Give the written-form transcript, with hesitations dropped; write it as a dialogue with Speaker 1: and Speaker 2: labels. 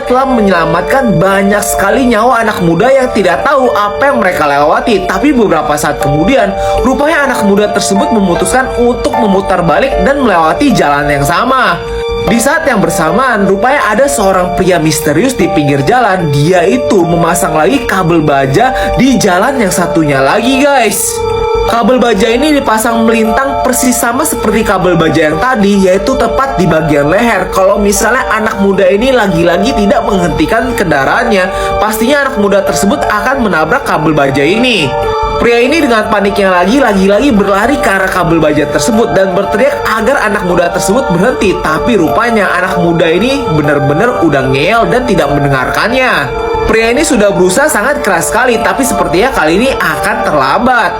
Speaker 1: telah menyelamatkan banyak sekali nyawa anak muda yang tidak tahu apa yang mereka lewati. Tapi beberapa saat kemudian, rupanya anak muda tersebut memutuskan untuk memutar balik dan melewati jalan yang sama. Di saat yang bersamaan, rupanya ada seorang pria misterius di pinggir jalan. Dia itu memasang lagi kabel baja di jalan yang satunya lagi, guys. Kabel baja ini dipasang melintang persis sama seperti kabel baja yang tadi, yaitu tepat di bagian leher. Kalau misalnya anak muda ini lagi-lagi tidak menghentikan kendaraannya, pastinya anak muda tersebut akan menabrak kabel baja ini. Pria ini dengan paniknya lagi-lagi berlari ke arah kabel baja tersebut dan berteriak agar anak muda tersebut berhenti. Tapi rupanya anak muda ini benar-benar udah ngeyel dan tidak mendengarkannya. Pria ini sudah berusaha sangat keras sekali, tapi sepertinya kali ini akan terlambat.